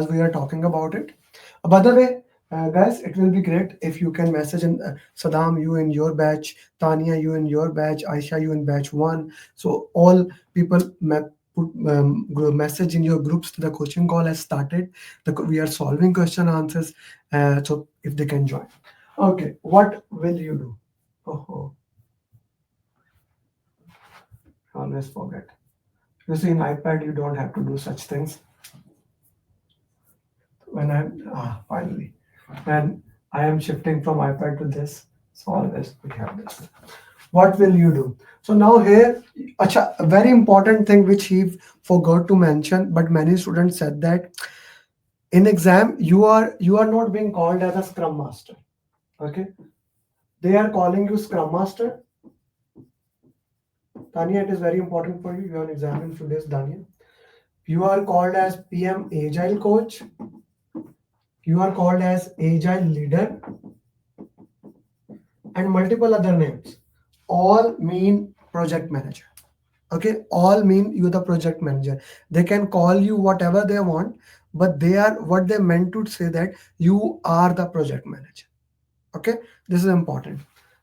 we are talking about it. By the way, guys, it will be great if you can message in Saddam, you in your batch, Tanya, you in your batch, Aisha, you in batch one. So all people put message in your groups. The coaching call has started. We are solving question answers. So if they can join. Okay, what will you do? Oh, always forget. You see, in iPad, you don't have to do such things. When finally, and I am shifting from iPad to this. So always we have this. What will you do? So now here, a very important thing which he forgot to mention, but many students said that in exam you are not being called as a Scrum Master. Okay, they are calling you Scrum Master. Tanya, it is very important for you. You have an exam in few days, Tanya. You are called as PM Agile Coach. You are called as Agile Leader and multiple other names. All mean project manager. Okay, all mean you're the project manager. They can call you whatever they want, but they are what they meant to say that you are the project manager. Okay, this is important.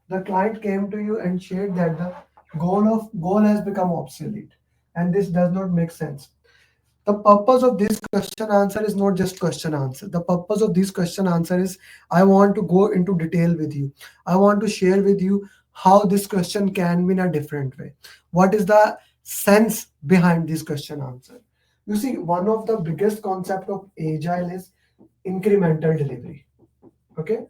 The client came to you and shared that the goal has become obsolete, and this does not make sense. The purpose of this question answer is not just question answer. The purpose of this question answer is I want to go into detail with you. I want to share with you how this question can be in a different way. What is the sense behind this question answer? You see, one of the biggest concept of agile is incremental delivery. Okay,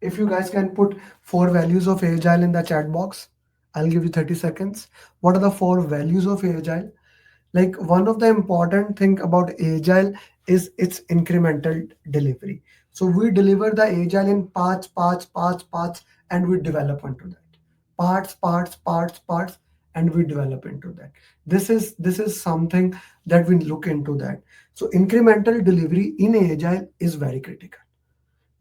if you guys can put four values of agile in the chat box, I'll give you 30 seconds. What are the four values of agile? Like, one of the important thing about agile is its incremental delivery. So we deliver the agile in parts, and we develop into that parts, and we develop into that. This is something that we look into that. So incremental delivery in agile is very critical.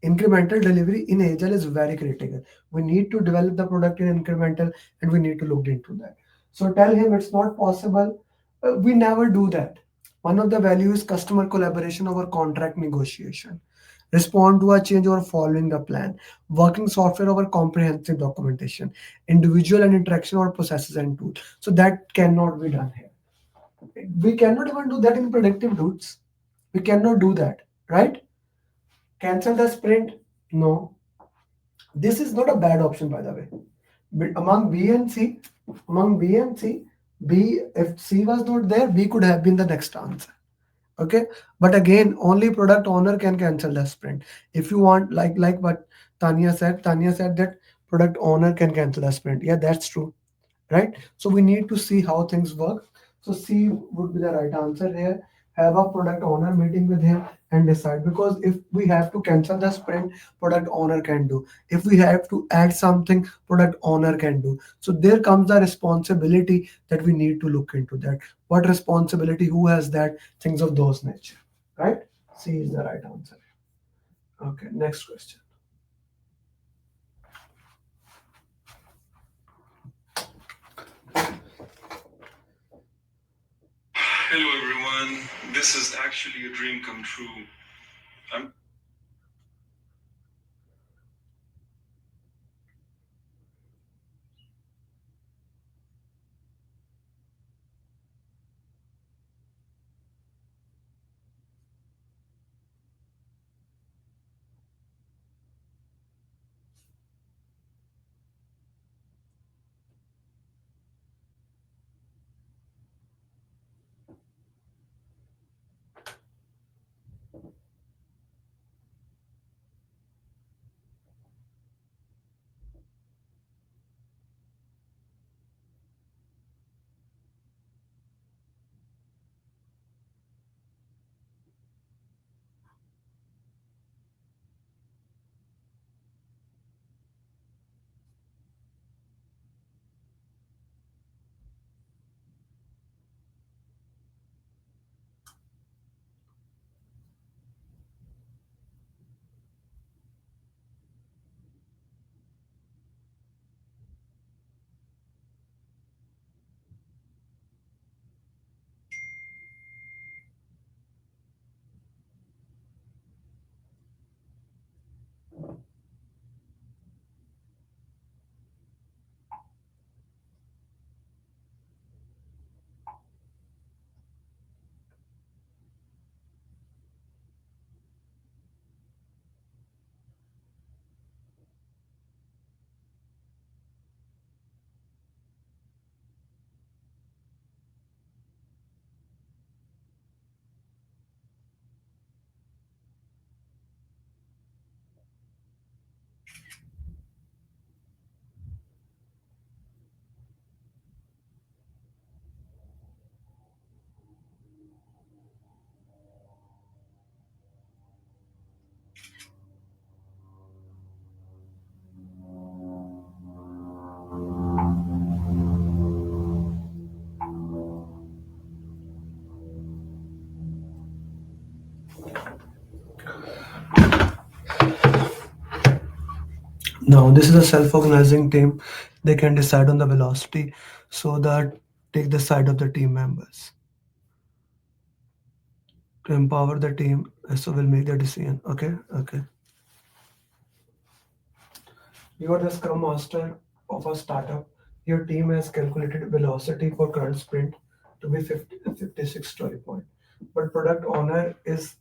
Incremental delivery in agile is very critical. We need to develop the product in incremental, and we need to look into that. So tell him it's not possible. We never do that. One of the values is customer collaboration over contract negotiation, respond to a change over following the plan, working software over comprehensive documentation, individual and interaction over processes and tools. So that cannot be done here. We cannot even do that in predictive dudes. We cannot do that, right? Cancel the sprint? No. This is not a bad option, by the way. But among B and C, B, if C was not there, B could have been the next answer. Okay, but again, only product owner can cancel the sprint. If you want, like what Tanya said that product owner can cancel the sprint. Yeah, that's true, right? So we need to see how things work. So C would be the right answer here. Have a product owner meeting with him and decide, because if we have to cancel the sprint, product owner can do. If we have to add something, product owner can do. So there comes the responsibility that we need to look into that. What responsibility, who has that, things of those nature, right? C is the right answer. Okay, next question. Hello everyone, this is actually a dream come true. I'm Now, this is a self-organizing team. They can decide on the velocity so that take the side of the team members to empower the team. So we'll make the decision. Okay, okay. You are the scrum master of a startup. Your team has calculated velocity for current sprint to be 56 story point. But product owner is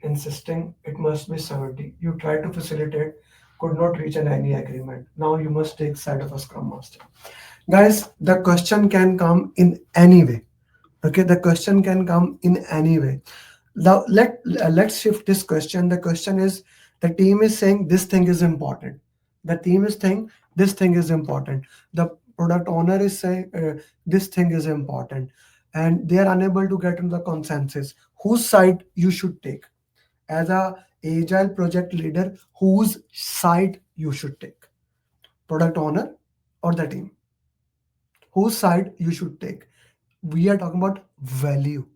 insisting it must be 70. You try to facilitate, could not reach an any agreement. Now you must take side of a scrum master. Guys, the question can come in any way. Okay, the question can come in any way. Now let's shift this question. The question is, the team is saying this thing is important. The team is saying this thing is important. The product owner is saying this thing is important, and they are unable to get into the consensus. Whose side you should take? As a agile project leader, whose side you should take? Product owner or the team? Whose side you should take? We are talking about value.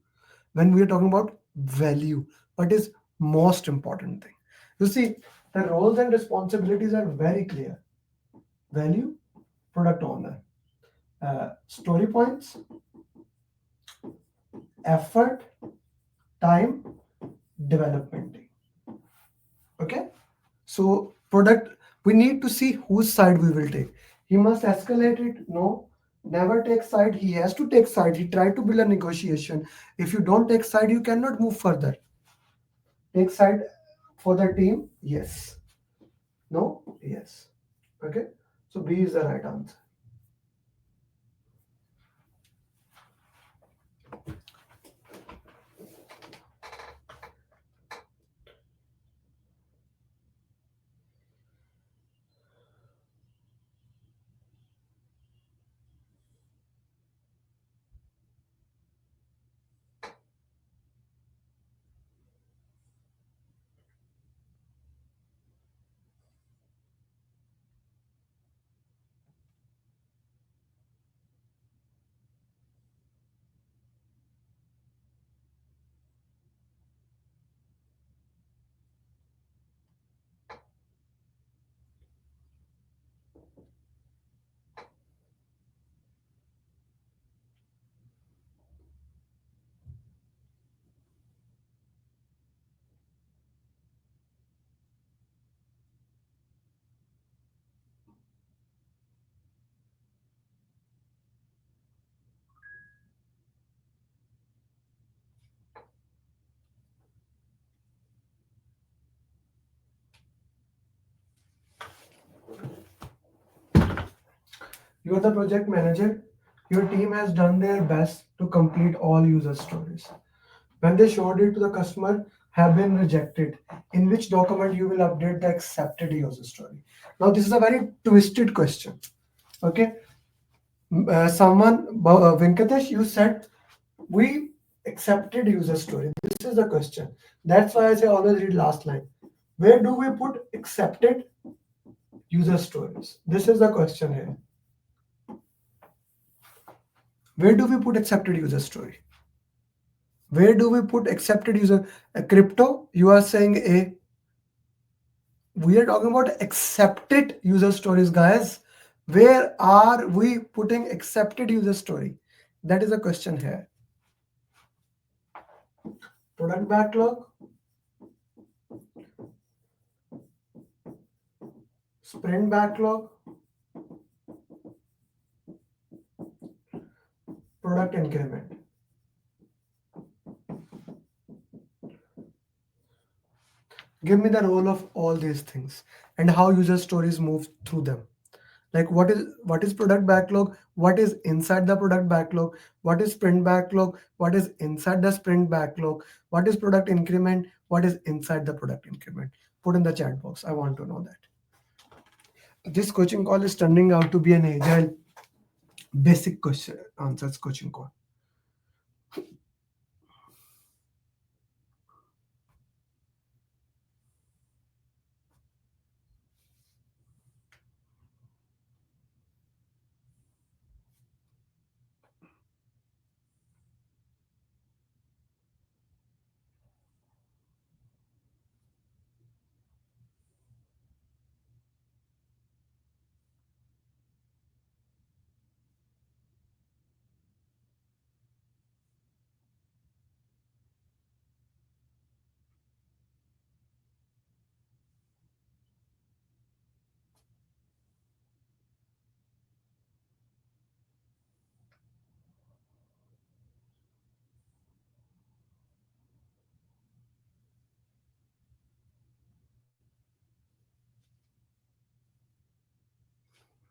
When we are talking about value, what is most important thing? You see, the roles and responsibilities are very clear. Value, product owner. Story points, effort, time, development team. Okay, so product, we need to see whose side we will take. He must escalate it? No. Never take side. He has to take side. He tried to build a negotiation. If you don't take side, you cannot move further. Take side for the team? Yes. No? Yes. Okay. So B is the right answer. You are the project manager. Your team has done their best to complete all user stories. When they showed it to the customer, have been rejected. In which document you will update the accepted user story? Now this is a very twisted question. Okay, Venkatesh, you said we accepted user story. This is the question. That's why I say always read last line. Where do we put accepted user stories? This is the question here. Where do we put accepted user story? Where do we put accepted user? Crypto, you are saying A. We are talking about accepted user stories, guys. Where are we putting accepted user story? That is a question here. Product backlog, sprint backlog, product increment. Give me the role of all these things and how user stories move through them. Like what is product backlog, what is inside the product backlog, what is sprint backlog, what is inside the sprint backlog, what is product increment, what is inside the product increment. Put in the chat box. I want to know that. This coaching call is turning out to be an agile basic question answers coaching call.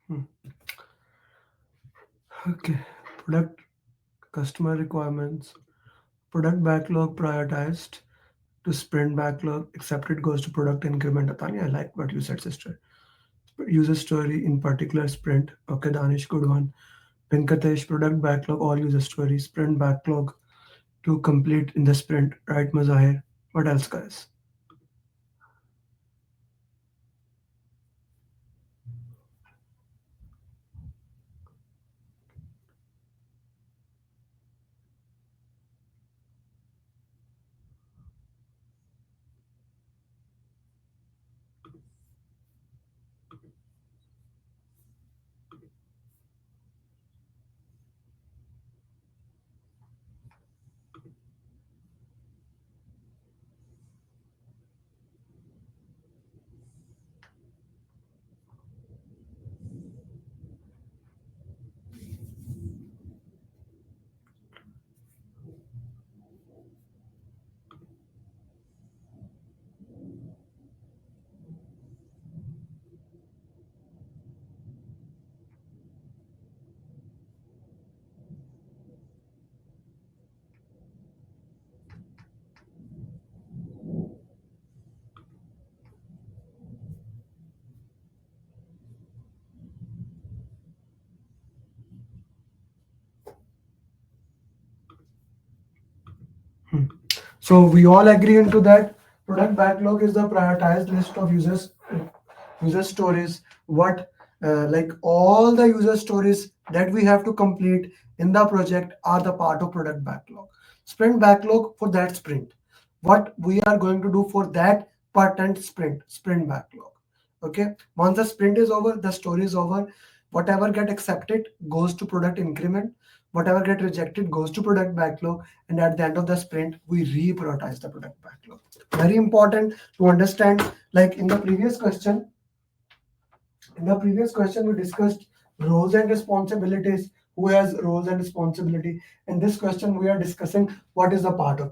Hmm. Okay. Product customer requirements. Product backlog prioritized to sprint backlog. Accepted goes to product increment. Tanya, I like what you said, sister. User story in particular sprint. Okay, Danish, good one. Venkatesh, product backlog, all user story, sprint backlog to complete in the sprint. Right, Mazahir? What else, guys? Hmm. So we all agree into that. Product backlog is the prioritized list of user stories. What like all the user stories that we have to complete in the project are the part of product backlog. Sprint backlog for that sprint. What we are going to do for that patent sprint backlog. Okay. Once the sprint is over, the story is over. Whatever get accepted goes to product increment. Whatever get rejected goes to product backlog, and at the end of the sprint we reprioritize the product backlog. Very important to understand. Like in the previous question we discussed roles and responsibilities. Who has roles and responsibility? In this question we are discussing what is the part of